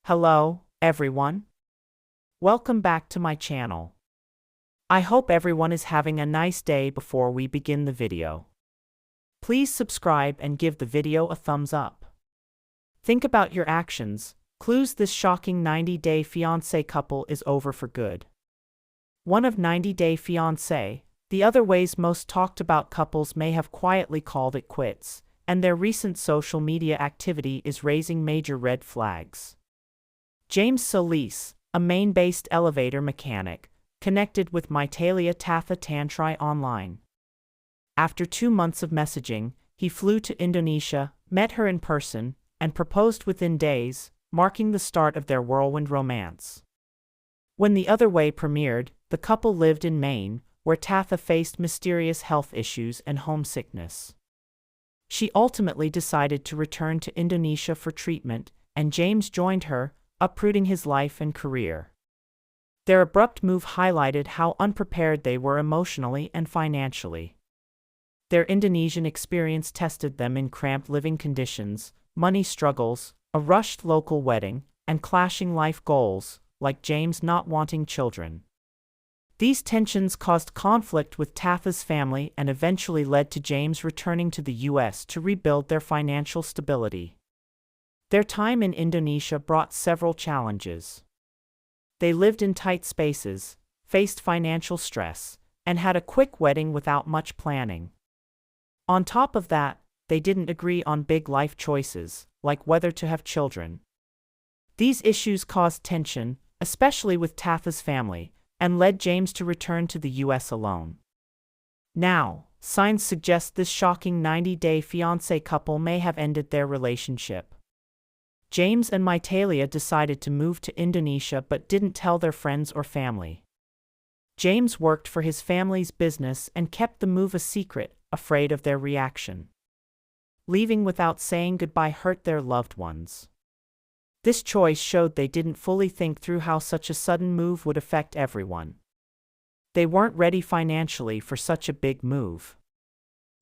Hello, everyone. Welcome back to my channel. I hope everyone is having a nice day. Before we begin the video, please subscribe and give the video a thumbs up. Think about your actions. Clues: this shocking 90-day fiancé couple is over for good. One of 90-day fiancé, the other ways most talked about couples may have quietly called it quits, and their recent social media activity is raising major red flags. James Solis, a Maine-based elevator mechanic, connected with Mytalia Tatha Tantri online. After 2 months of messaging, he flew to Indonesia, met her in person, and proposed within days, marking the start of their whirlwind romance. When The Other Way premiered, the couple lived in Maine, where Tatha faced mysterious health issues and homesickness. She ultimately decided to return to Indonesia for treatment, and James joined her, uprooting his life and career. Their abrupt move highlighted how unprepared they were emotionally and financially. Their Indonesian experience tested them in cramped living conditions, money struggles, a rushed local wedding, and clashing life goals, like James not wanting children. These tensions caused conflict with Tatha's family and eventually led to James returning to the U.S. to rebuild their financial stability. Their time in Indonesia brought several challenges. They lived in tight spaces, faced financial stress, and had a quick wedding without much planning. On top of that, they didn't agree on big life choices, like whether to have children. These issues caused tension, especially with Tatha's family, and led James to return to the U.S. alone. Now, signs suggest this shocking 90-day fiancé couple may have ended their relationship. James and Mytalia decided to move to Indonesia but didn't tell their friends or family. James worked for his family's business and kept the move a secret, afraid of their reaction. Leaving without saying goodbye hurt their loved ones. This choice showed they didn't fully think through how such a sudden move would affect everyone. They weren't ready financially for such a big move.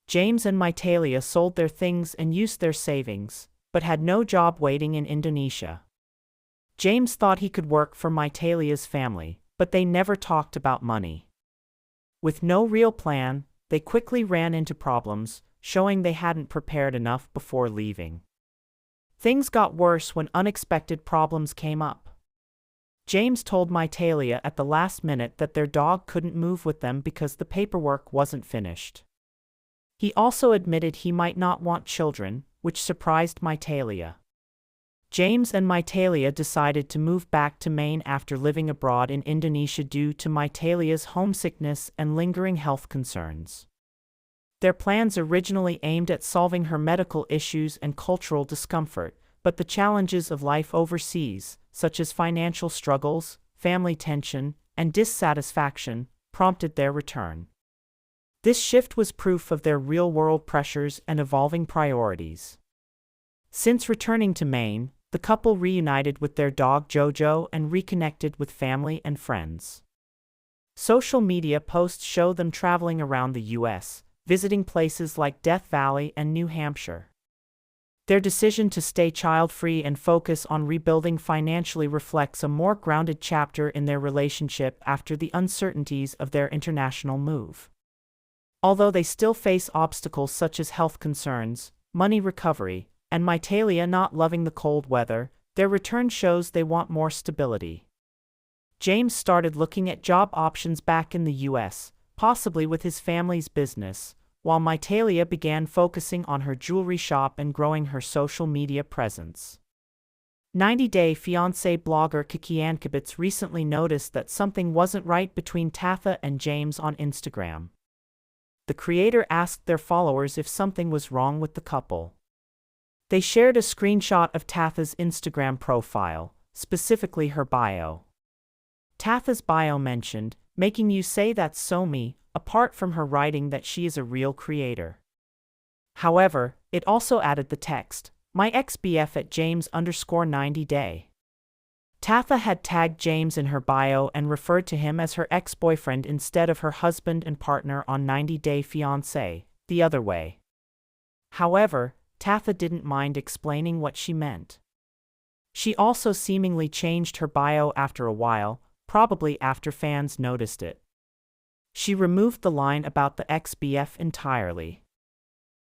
James and Mytalia sold their things and used their savings, but had no job waiting in Indonesia. James thought he could work for Mytalia's family, but they never talked about money. With no real plan, they quickly ran into problems, showing they hadn't prepared enough before leaving. Things got worse when unexpected problems came up. James told Mytalia at the last minute that their dog couldn't move with them because the paperwork wasn't finished. He also admitted he might not want children, which surprised Mytalia. James and Mytalia decided to move back to Maine after living abroad in Indonesia due to Mytalia's homesickness and lingering health concerns. Their plans originally aimed at solving her medical issues and cultural discomfort, but the challenges of life overseas, such as financial struggles, family tension, and dissatisfaction, prompted their return. This shift was proof of their real-world pressures and evolving priorities. Since returning to Maine, the couple reunited with their dog Jojo and reconnected with family and friends. Social media posts show them traveling around the U.S., visiting places like Death Valley and New Hampshire. Their decision to stay child-free and focus on rebuilding financially reflects a more grounded chapter in their relationship after the uncertainties of their international move. Although they still face obstacles such as health concerns, money recovery, and Mytalia not loving the cold weather, their return shows they want more stability. James started looking at job options back in the U.S., possibly with his family's business, while Mytalia began focusing on her jewelry shop and growing her social media presence. 90-day fiancé blogger Kiki Ankabits recently noticed that something wasn't right between Tatha and James on Instagram. The creator asked their followers if something was wrong with the couple. They shared a screenshot of Tatha's Instagram profile, specifically her bio. Tatha's bio mentioned, "Making you say that's so me," apart from her writing that she is a real creator. However, it also added the text, "My ex-BF at James_90day." Tatha had tagged James in her bio and referred to him as her ex-boyfriend instead of her husband and partner on 90-day fiancé, The Other Way. However, Tatha didn't mind explaining what she meant. She also seemingly changed her bio after a while, probably after fans noticed it. She removed the line about the ex-BF entirely.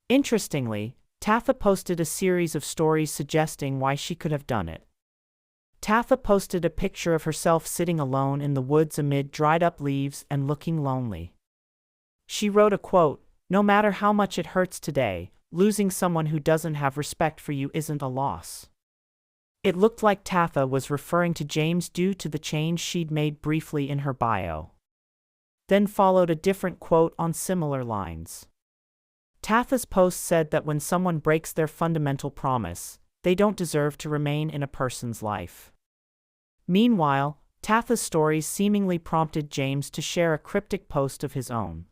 Interestingly, Tatha posted a series of stories suggesting why she could have done it. Tatha posted a picture of herself sitting alone in the woods amid dried-up leaves and looking lonely. She wrote a quote, "No matter how much it hurts today, losing someone who doesn't have respect for you isn't a loss." It looked like Tatha was referring to James due to the change she'd made briefly in her bio. Then followed a different quote on similar lines. Tatha's post said that when someone breaks their fundamental promise, they don't deserve to remain in a person's life. Meanwhile, Tatha's stories seemingly prompted James to share a cryptic post of his own.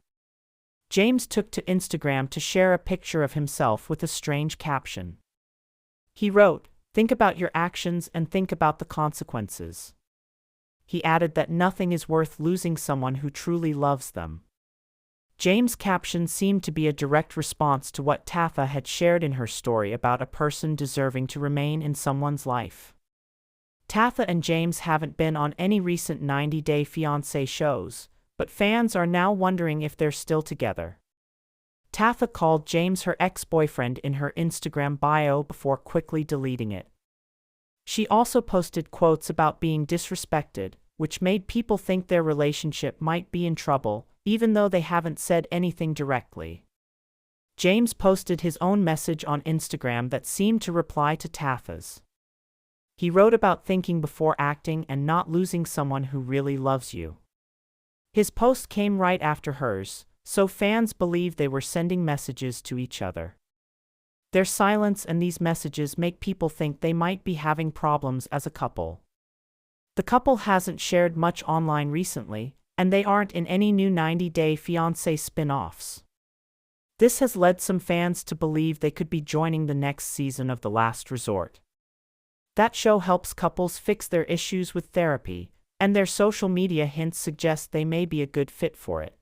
James took to Instagram to share a picture of himself with a strange caption. He wrote, "Think about your actions and think about the consequences." He added that nothing is worth losing someone who truly loves them. James' caption seemed to be a direct response to what Tatha had shared in her story about a person deserving to remain in someone's life. Tatha and James haven't been on any recent 90-Day Fiancé shows, but fans are now wondering if they're still together. Tatha called James her ex-boyfriend in her Instagram bio before quickly deleting it. She also posted quotes about being disrespected, which made people think their relationship might be in trouble, even though they haven't said anything directly. James posted his own message on Instagram that seemed to reply to Tatha's. He wrote about thinking before acting and not losing someone who really loves you. His post came right after hers, so fans believe they were sending messages to each other. Their silence and these messages make people think they might be having problems as a couple. The couple hasn't shared much online recently, and they aren't in any new 90-Day Fiancé spin-offs. This has led some fans to believe they could be joining the next season of The Last Resort. That show helps couples fix their issues with therapy, and their social media hints suggest they may be a good fit for it.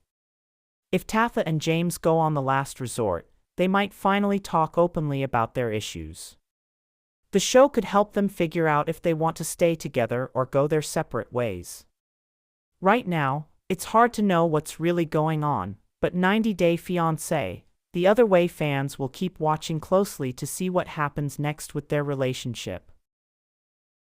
If Tatha and James go on The Last Resort, they might finally talk openly about their issues. The show could help them figure out if they want to stay together or go their separate ways. Right now, it's hard to know what's really going on, but 90-Day Fiancé, the other way fans will keep watching closely to see what happens next with their relationship.